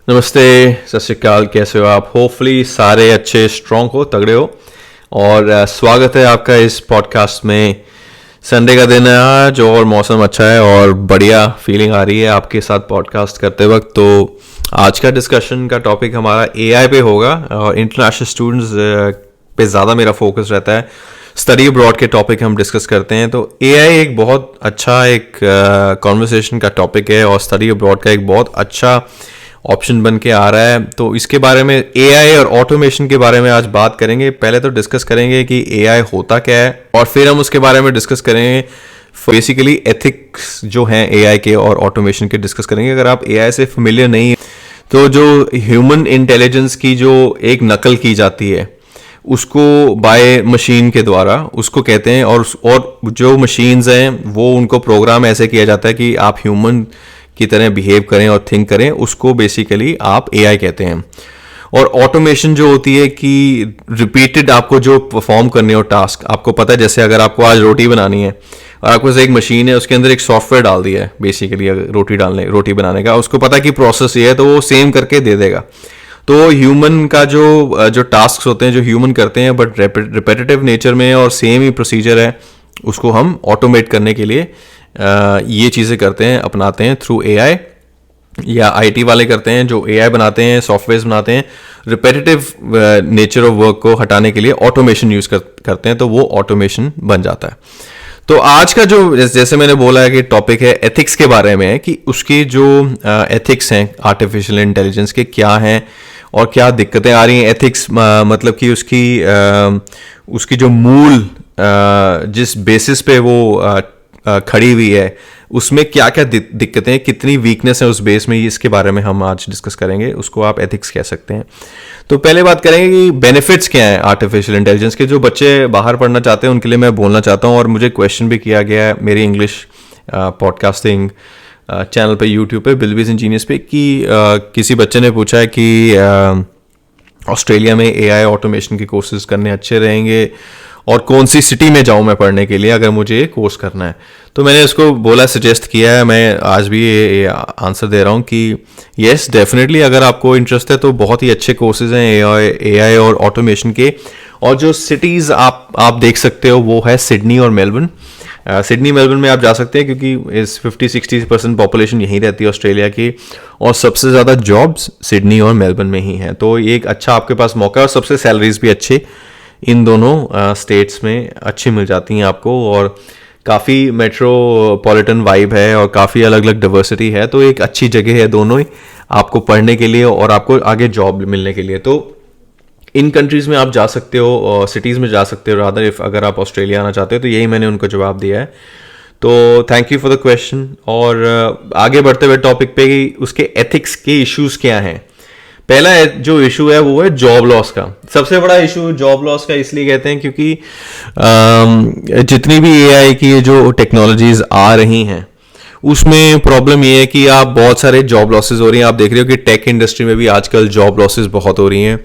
नमस्ते, सत श्री अकाल। कैसे हो आप? होपफुली सारे अच्छे, स्ट्रांग हो, तगड़े हो। और स्वागत है आपका इस पॉडकास्ट में। संडे का दिन है आज और मौसम अच्छा है और बढ़िया फीलिंग आ रही है आपके साथ पॉडकास्ट करते वक्त। तो आज का डिस्कशन का टॉपिक हमारा एआई पे होगा और इंटरनेशनल स्टूडेंट्स पे ज़्यादा मेरा फोकस रहता है। स्टडी अब्रॉड के टॉपिक हम डिस्कस करते हैं। तो एआई एक बहुत अच्छा एक कॉन्वर्सेशन का टॉपिक है और स्टडी अब्रॉड का एक बहुत अच्छा ऑप्शन बन के आ रहा है। तो इसके बारे में, एआई और ऑटोमेशन के बारे में आज बात करेंगे। पहले तो डिस्कस करेंगे कि एआई होता क्या है और फिर हम उसके बारे में डिस्कस करेंगे बेसिकली एथिक्स जो हैं एआई के और ऑटोमेशन के डिस्कस करेंगे। अगर आप एआई से फेमिलियर नहीं है तो जो ह्यूमन इंटेलिजेंस की जो एक नकल की जाती है उसको बाय मशीन के द्वारा उसको कहते हैं। और जो मशीन्स हैं वो उनको प्रोग्राम ऐसे किया जाता है कि आप ह्यूमन की तरह बिहेव करें और थिंक करें, उसको बेसिकली आप एआई कहते हैं। और ऑटोमेशन जो होती है कि रिपीटेड आपको जो परफॉर्म करने हो टास्क, आपको पता है जैसे अगर आपको आज रोटी बनानी है और आपके पास एक मशीन है, उसके अंदर एक सॉफ्टवेयर डाल दिया है बेसिकली रोटी बनाने का, उसको पता है कि प्रोसेस ये है तो वो सेम करके दे देगा। तो ह्यूमन का जो टास्क होते हैं जो ह्यूमन करते हैं बट रिपीटेटिव नेचर में और सेम ही प्रोसीजर है, उसको हम ऑटोमेट करने के लिए ये चीज़ें करते हैं, अपनाते हैं थ्रू एआई। या आईटी वाले करते हैं जो एआई बनाते हैं, सॉफ्टवेयर बनाते हैं, रिपीटेटिव नेचर ऑफ वर्क को हटाने के लिए ऑटोमेशन यूज़ करते हैं, तो वो ऑटोमेशन बन जाता है। तो आज का जो जैसे मैंने बोला है कि टॉपिक है एथिक्स के बारे में, कि उसके जो एथिक्स हैं आर्टिफिशियल इंटेलिजेंस के क्या हैं और क्या दिक्कतें आ रही हैं। एथिक्स मतलब कि उसकी जो मूल जिस बेसिस पे वो खड़ी हुई है उसमें क्या क्या दिक्कतें, कितनी वीकनेस है उस बेस में, इसके बारे में हम आज डिस्कस करेंगे। उसको आप एथिक्स कह सकते हैं। तो पहले बात करेंगे कि बेनिफिट्स क्या हैं आर्टिफिशियल इंटेलिजेंस के। जो बच्चे बाहर पढ़ना चाहते हैं उनके लिए मैं बोलना चाहता हूँ, और मुझे क्वेश्चन भी किया गया है मेरी इंग्लिश पॉडकास्टिंग चैनल पे, यूट्यूब पे, बिलबीज इंजीनियर्स पे, कि किसी बच्चे ने पूछा है कि ऑस्ट्रेलिया में एआई ऑटोमेशन के कोर्सेज करने अच्छे रहेंगे और कौन सी सिटी में जाऊं मैं पढ़ने के लिए अगर मुझे ये कोर्स करना है। तो मैंने उसको बोला, सजेस्ट किया है, मैं आज भी ये आंसर दे रहा हूँ कि येस डेफिनेटली अगर आपको इंटरेस्ट है तो बहुत ही अच्छे कोर्सेज हैं एआई और ऑटोमेशन के। और जो सिटीज़ आप देख सकते हो वो है सिडनी और मेलबर्न। सिडनी मेलबर्न में आप जा सकते हैं क्योंकि इस 50-60% पॉपुलेशन यहीं रहती है ऑस्ट्रेलिया की, और सबसे ज़्यादा जॉब्स सिडनी और मेलबर्न में ही हैं। तो ये एक अच्छा आपके पास मौका है और सबसे सैलरीज भी अच्छे इन दोनों स्टेट्स में अच्छी मिल जाती हैं आपको, और काफ़ी मेट्रोपॉलिटन वाइब है और काफ़ी अलग अलग डाइवर्सिटी है। तो एक अच्छी जगह है दोनों ही आपको पढ़ने के लिए और आपको आगे जॉब मिलने के लिए। तो इन कंट्रीज़ में आप जा सकते हो और सिटीज़ में जा सकते हो रादर, इफ अगर आप ऑस्ट्रेलिया आना चाहते हो। तो यही मैंने उनको जवाब दिया है। तो thank you for the question. और आगे बढ़ते हुए टॉपिक पे कि उसके एथिक्स के इश्यूज क्या हैं। पहला जो इशू है वो है जॉब लॉस का। सबसे बड़ा इशू जॉब लॉस का इसलिए कहते हैं क्योंकि जितनी भी एआई की जो टेक्नोलॉजीज आ रही हैं उसमें प्रॉब्लम ये है कि आप बहुत सारे जॉब लॉसेस हो रही हैं। आप देख रहे हो कि टेक इंडस्ट्री में भी आजकल जॉब लॉसेस बहुत हो रही हैं।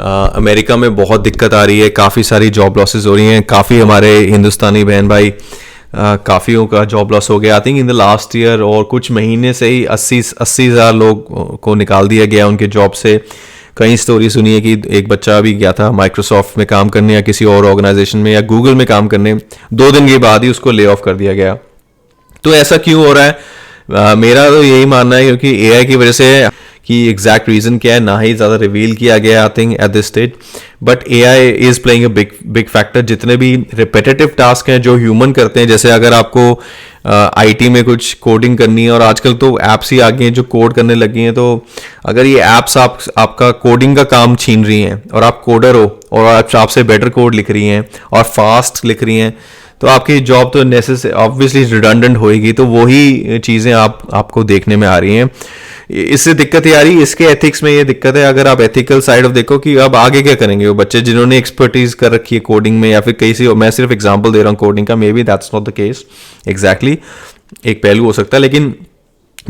अमेरिका में बहुत दिक्कत आ रही है, काफ़ी सारी जॉब लॉसेस हो रही हैं। काफ़ी हमारे हिंदुस्तानी बहन भाई काफ़ियों का जॉब लॉस हो गया I think in the last year, और कुछ महीने से ही 80,000 लोग को निकाल दिया गया उनके जॉब से। कई स्टोरी सुनी है कि एक बच्चा भी गया था माइक्रोसॉफ्ट में काम करने या किसी और ऑर्गेनाइजेशन में या गूगल में काम करने, 2 दिन के बाद ही उसको ले ऑफ कर दिया गया। तो ऐसा क्यों हो रहा है? मेरा तो यही मानना है क्योंकि एआई की वजह से, कि एग्जैक्ट रीजन क्या है ना ही ज़्यादा रिवील किया गया I think at this stage, but AI is playing a big factor. जितने भी रिपीटेटिव टास्क हैं जो ह्यूमन करते हैं, जैसे अगर आपको आईटी में कुछ कोडिंग करनी है, और आजकल तो ऐप्स ही आ गई हैं जो कोड करने लगी हैं, तो अगर ये ऐप्स आपका कोडिंग का काम छीन रही हैं और आप कोडर हो और आपसे बेटर कोड लिख रही हैं और फास्ट लिख रही हैं, तो आपकी जॉब तो ऑब्वियसली रिडंडेंट होएगी। तो वही चीज़ें आपको देखने में आ रही हैं। इससे दिक्कत ये आ रही है। इसके एथिक्स में ये दिक्कत है। अगर आप एथिकल साइड ऑफ देखो कि अब आगे क्या करेंगे वो बच्चे जिन्होंने एक्सपर्टीज कर रखी है कोडिंग में, या फिर कहीं से, मैं सिर्फ एग्जांपल दे रहा हूँ कोडिंग का, may be that's not the case exactly, एक पहलू हो सकता है, लेकिन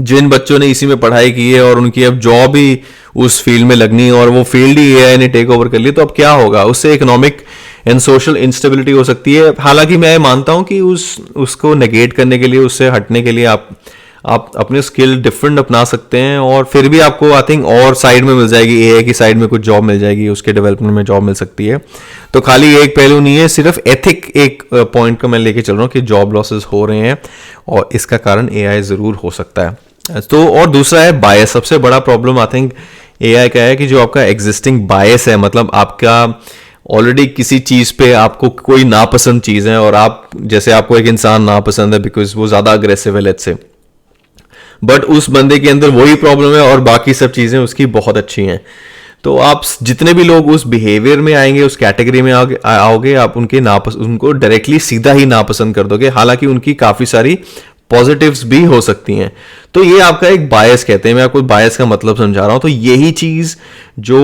जिन बच्चों ने इसी में पढ़ाई की है और उनकी अब जॉब ही उस फील्ड में लगनी है और वो फील्ड ही एआई ने टेक ओवर कर ली, तो अब क्या होगा? उससे इकोनॉमिक एंड सोशल इंस्टेबिलिटी हो सकती है। हालांकि मैं मानता हूं कि उसको नेगेट करने के लिए, उससे हटने के लिए आप अपने स्किल डिफरेंट अपना सकते हैं और फिर भी आपको आई थिंक और साइड में मिल जाएगी, एआई की साइड में कुछ जॉब मिल जाएगी, उसके डेवलपमेंट में जॉब मिल सकती है। तो खाली एक पहलू नहीं है, सिर्फ एथिक एक पॉइंट का मैं लेके चल रहा हूँ कि जॉब लॉसेस हो रहे हैं और इसका कारण एआई ज़रूर हो सकता है। तो और दूसरा है बायस। सबसे बड़ा प्रॉब्लम आई थिंक एआई का है कि जो आपका एग्जिस्टिंग बायस है, मतलब आपका ऑलरेडी किसी चीज़ पे आपको कोई नापसंद चीज़ है और आप जैसे आपको एक इंसान नापसंद है बिकॉज वो ज़्यादा अग्रेसिव है लेट्स से, बट उस बंदे के अंदर वही प्रॉब्लम है और बाकी सब चीज़ें उसकी बहुत अच्छी हैं। तो आप जितने भी लोग उस बिहेवियर में आएंगे, उस कैटेगरी में आओगे, आप उनको डायरेक्टली सीधा ही नापसंद कर दोगे, हालांकि उनकी काफ़ी सारी पॉजिटिव्स भी हो सकती हैं। तो ये आपका एक बायस कहते हैं, मैं आपको बायस का मतलब समझा रहा हूँ। तो यही चीज़ जो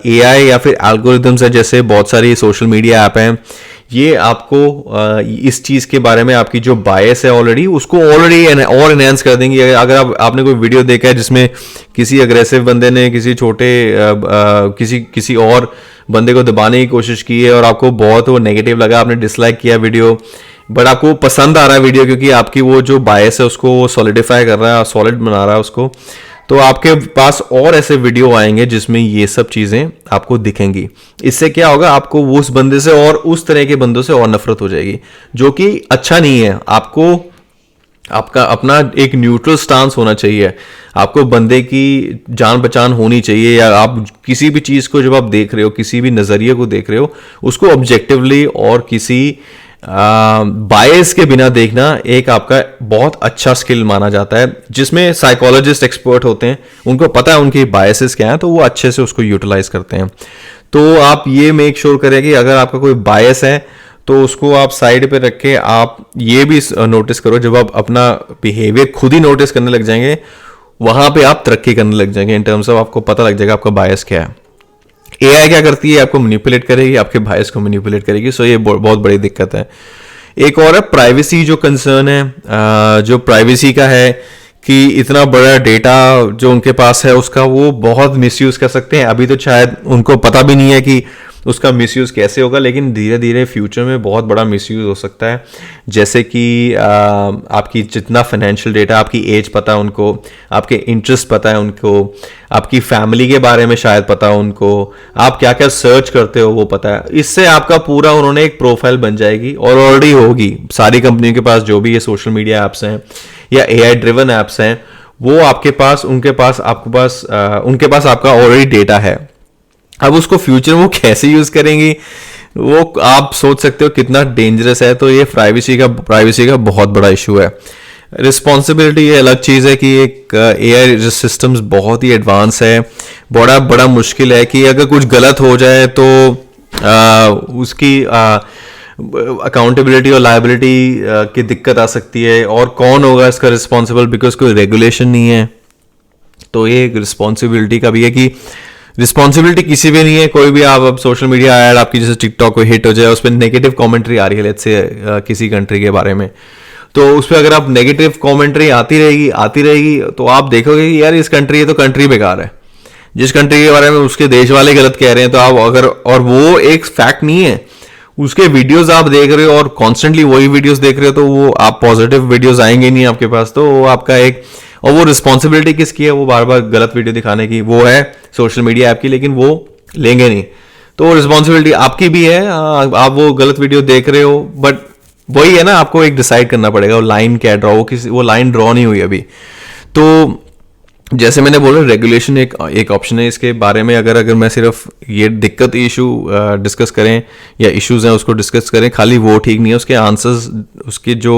एआई या फिर एल्गोरिथम्स है, जैसे बहुत सारी सोशल मीडिया ऐप हैं, ये आपको इस चीज़ के बारे में आपकी जो बायस है ऑलरेडी उसको ऑलरेडी और एनहेंस कर देंगी। अगर आपने कोई वीडियो देखा है जिसमें किसी अग्रेसिव बंदे ने किसी छोटे किसी और बंदे को दबाने की कोशिश की है और आपको बहुत वो नेगेटिव लगा, आपने डिसलाइक किया वीडियो, बट आपको पसंद आ रहा है वीडियो क्योंकि आपकी वो जो बायस है उसको सॉलिडिफाई कर रहा है, सॉलिड बना रहा है उसको, तो आपके पास और ऐसे वीडियो आएंगे जिसमें ये सब चीज़ें आपको दिखेंगी। इससे क्या होगा, आपको वो उस बंदे से और उस तरह के बंदों से और नफरत हो जाएगी, जो कि अच्छा नहीं है। आपको आपका अपना एक न्यूट्रल स्टांस होना चाहिए, आपको बंदे की जान पहचान होनी चाहिए, या आप किसी भी चीज़ को जब आप देख रहे हो, किसी भी नज़रिए को देख रहे हो, उसको ऑब्जेक्टिवली और किसी बायस के बिना देखना एक आपका बहुत अच्छा स्किल माना जाता है, जिसमें साइकोलॉजिस्ट एक्सपर्ट होते हैं, उनको पता है उनकी बायसेस क्या हैं, तो वो अच्छे से उसको यूटिलाइज करते हैं। तो आप ये मेक श्योर करें कि अगर आपका कोई बायस है तो उसको आप साइड पे रख के आप ये भी नोटिस करो, जब आप अपना बिहेवियर खुद ही नोटिस करने लग जाएंगे, वहां पे आप तरक्की करने लग जाएंगे इन टर्म्स ऑफ आपको पता लग जाएगा आपका बायस क्या है। एआई क्या करती है, आपको मैनिपुलेट करेगी, आपके बायस को मैनिपुलेट करेगी, सो ये बहुत बड़ी दिक्कत है। एक और है प्राइवेसी जो कंसर्न है, जो प्राइवेसी का है कि इतना बड़ा डेटा जो उनके पास है उसका वो बहुत मिसयूज कर सकते हैं। अभी तो शायद उनको पता भी नहीं है कि उसका मिसयूज कैसे होगा, लेकिन धीरे धीरे फ्यूचर में बहुत बड़ा मिसयूज हो सकता है। जैसे कि आपकी जितना फाइनेंशियल डेटा, आपकी एज पता है उनको, आपके इंटरेस्ट पता है उनको, आपकी फैमिली के बारे में शायद पता है उनको, आप क्या क्या सर्च करते हो वो पता है। इससे आपका पूरा उन्होंने एक प्रोफाइल बन जाएगी और ऑलरेडी होगी। सारी कंपनियों के पास जो भी ये सोशल मीडिया ऐप्स हैं या एआई ड्रिवन ऐप्स हैं, वो उनके पास आपका ऑलरेडी डेटा है। अब उसको फ्यूचर वो कैसे यूज करेंगी वो आप सोच सकते हो कितना डेंजरस है। तो ये प्राइवेसी का बहुत बड़ा इशू है। रिस्पॉन्सिबिलिटी ये अलग चीज़ है कि एक एआई सिस्टम्स बहुत ही एडवांस है, बड़ा मुश्किल है कि अगर कुछ गलत हो जाए तो उसकी अकाउंटेबिलिटी और लायबिलिटी की दिक्कत आ सकती है, और कौन होगा इसका रिस्पॉन्सिबल, बिकॉज कोई रेगुलेशन नहीं है। तो ये एक रिस्पॉन्सिबिलिटी का भी है कि रिस्पॉन्सिबिलिटी किसी भी नहीं है। कोई भी आप अब सोशल मीडिया ऐड आपकी जैसे टिकटॉक को हिट हो जाए, उस पर नेगेटिव कमेंट्री आ रही है लेट्स से किसी कंट्री के बारे में, तो उस पर अगर आप नेगेटिव कमेंट्री आती रहेगी तो आप देखोगे कि यार इस कंट्री है तो कंट्री बेकार है। जिस कंट्री के बारे में उसके देश वाले गलत कह रहे हैं तो आप अगर, और वो एक फैक्ट नहीं है, उसके वीडियोस आप देख रहे हो और कॉन्स्टेंटली वही वीडियोस देख रहे हो, तो वो आप पॉजिटिव वीडियोस आएंगे नहीं आपके पास। तो वो आपका एक, और वो रिस्पॉन्सिबिलिटी किसकी है, वो बार बार गलत वीडियो दिखाने की, वो है सोशल मीडिया ऐप की, लेकिन वो लेंगे नहीं। तो रिस्पॉन्सिबिलिटी आपकी भी है, आप वो गलत वीडियो देख रहे हो, बट वही है ना, आपको एक डिसाइड करना पड़ेगा वो लाइन क्या ड्रॉ, वो लाइन ड्रॉ नहीं हुई अभी। तो जैसे मैंने बोला रेगुलेशन एक ऑप्शन है इसके बारे में। अगर मैं सिर्फ ये दिक्कत इशू डिस्कस करें या इश्यूज हैं उसको डिस्कस करें, खाली वो ठीक नहीं है, उसके आंसर्स, उसके जो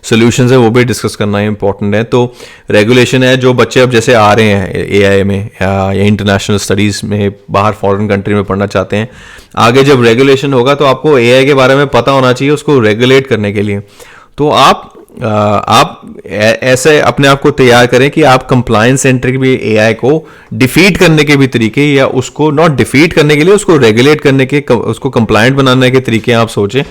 सॉल्यूशंस है वो भी डिस्कस करना इंपॉर्टेंट है। तो रेगुलेशन है, जो बच्चे अब जैसे आ रहे हैं एआई में या इंटरनेशनल स्टडीज़ में, बाहर फॉरेन कंट्री में पढ़ना चाहते हैं, आगे जब रेगुलेशन होगा तो आपको एआई के बारे में पता होना चाहिए उसको रेगुलेट करने के लिए। तो आप ऐसे अपने आप को तैयार करें कि आप कंप्लायंस सेंट्रिक भी एआई को डिफीट करने के भी तरीके, या उसको नॉट डिफीट करने के लिए, उसको रेगुलेट करने के, उसको कंप्लायंट बनाने के तरीके आप सोचें।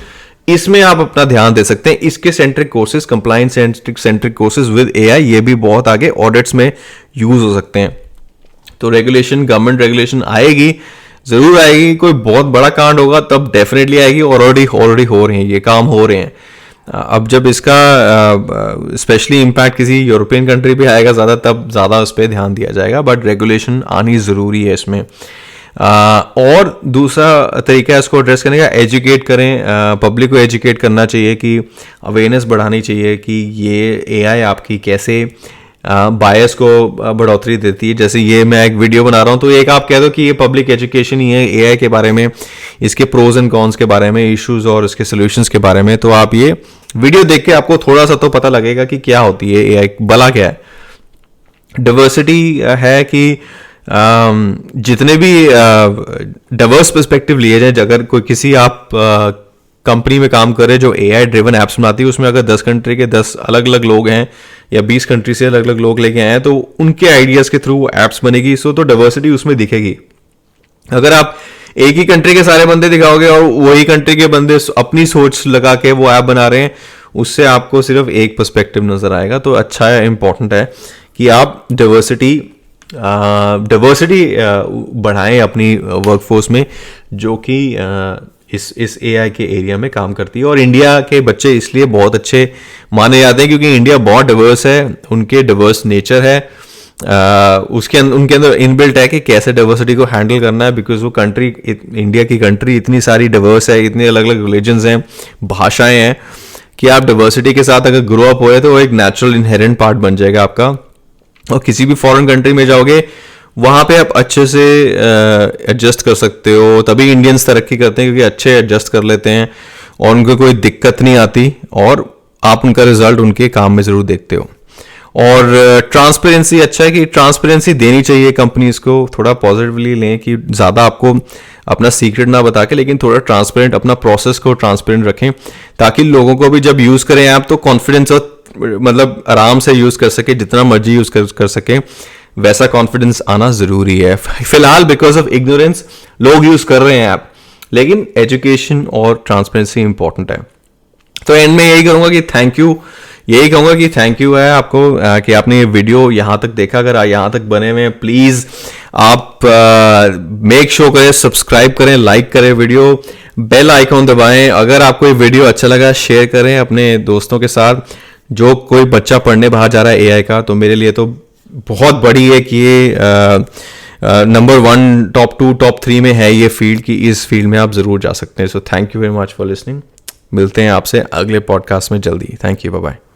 इसमें आप अपना ध्यान दे सकते हैं। इसके centric courses, compliance centric courses with AI, ये भी बहुत आगे ऑडिट्स में यूज हो सकते हैं। तो रेगुलेशन, गवर्नमेंट रेगुलेशन आएगी, जरूर आएगी। कोई बहुत बड़ा कांड होगा तब डेफिनेटली आएगी, और ऑलरेडी हो रहे हैं ये काम, हो रहे हैं। अब जब इसका स्पेशली इम्पैक्ट किसी यूरोपियन कंट्री पे आएगा ज़्यादा, तब ज़्यादा उस पर ध्यान दिया जाएगा, बट रेगुलेशन आनी ज़रूरी है इसमें। और दूसरा तरीका है इसको एड्रेस करने का, एजुकेट करें, पब्लिक को एजुकेट करना चाहिए, कि अवेयरनेस बढ़ानी चाहिए कि ये एआई आपकी कैसे बायस को बढ़ोतरी देती है। जैसे ये मैं एक वीडियो बना रहा हूँ, तो एक आप कह दो कि ये पब्लिक एजुकेशन ही है एआई के बारे में, इसके प्रोज एंड कॉन्स के बारे में, इश्यूज और इसके सोल्यूशंस के बारे में। तो आप ये वीडियो देख के आपको थोड़ा सा तो पता लगेगा कि क्या होती है एआई, भला क्या है। डाइवर्सिटी है कि जितने भी डाइवर्स पर्सपेक्टिव लिए जाए, अगर कोई किसी आप कंपनी में काम करे जो एआई ड्रिवन एप्स बनाती है, उसमें अगर 10 कंट्री के 10 अलग अलग लोग हैं या 20 कंट्री से अलग अलग लोग लेके आए हैं, तो उनके आइडियाज के थ्रू वो एप्स बनेगी। सो तो डाइवर्सिटी उसमें दिखेगी। अगर आप एक ही कंट्री के सारे बंदे दिखाओगे और वही कंट्री के बंदे अपनी सोच लगा के वो ऐप बना रहे हैं, उससे आपको सिर्फ एक पर्सपेक्टिव नजर आएगा। तो अच्छा है, इंपॉर्टेंट है कि आप डाइवर्सिटी बढ़ाएं अपनी वर्कफोर्स में, जो कि इस एआई के एरिया में काम करती है। और इंडिया के बच्चे इसलिए बहुत अच्छे माने जाते हैं क्योंकि इंडिया बहुत डाइवर्स है, उनके डाइवर्स नेचर है, उनके अंदर इनबिल्ट है कि कैसे डाइवर्सिटी को हैंडल करना है। बिकॉज वो कंट्री, इंडिया की कंट्री इतनी सारी डाइवर्स है, इतने अलग अलग रिलीजन्स हैं, भाषाएं हैं, कि आप डाइवर्सिटी के साथ अगर ग्रो अप हुए तो वो एक नेचुरल इनहेरेंट पार्ट बन जाएगा आपका। और किसी भी फॉरेन कंट्री में जाओगे, वहाँ पे आप अच्छे से एडजस्ट कर सकते हो। तभी इंडियंस तरक्की करते हैं, क्योंकि अच्छे एडजस्ट कर लेते हैं और उनको कोई दिक्कत नहीं आती, और आप उनका रिजल्ट उनके काम में ज़रूर देखते हो। और ट्रांसपेरेंसी, अच्छा है कि ट्रांसपेरेंसी देनी चाहिए कंपनीज को, थोड़ा पॉजिटिवली लें कि ज़्यादा आपको अपना सीक्रेट ना बता के, लेकिन थोड़ा ट्रांसपेरेंट अपना प्रोसेस को ट्रांसपेरेंट रखें, ताकि लोगों को भी जब यूज़ करें ऐप तो कॉन्फिडेंस, मतलब आराम से यूज़ कर सके, जितना मर्जी यूज़ कर सके, वैसा कॉन्फिडेंस आना ज़रूरी है। फिलहाल बिकॉज ऑफ इग्नोरेंस लोग यूज़ कर रहे हैं ऐप, लेकिन एजुकेशन और ट्रांसपेरेंसी इंपॉर्टेंट है। तो एंड में यही कहूँगा कि थैंक यू है आपको कि आपने ये वीडियो यहाँ तक देखा। अगर यहाँ तक बने हुए प्लीज़ आप मेक श्योर करें, सब्सक्राइब करें, लाइक करें वीडियो, बेल आइकॉन दबाएं। अगर आपको ये वीडियो अच्छा लगा, शेयर करें अपने दोस्तों के साथ। जो कोई बच्चा पढ़ने बाहर जा रहा है एआई का, तो मेरे लिए तो बहुत बड़ी है कि ये नंबर 1, टॉप 2, टॉप 3 में है ये फील्ड, की इस फील्ड में आप ज़रूर जा सकते हैं। So thank you very much for listening. मिलते हैं आपसे अगले पॉडकास्ट में जल्दी। Thank you, bye bye.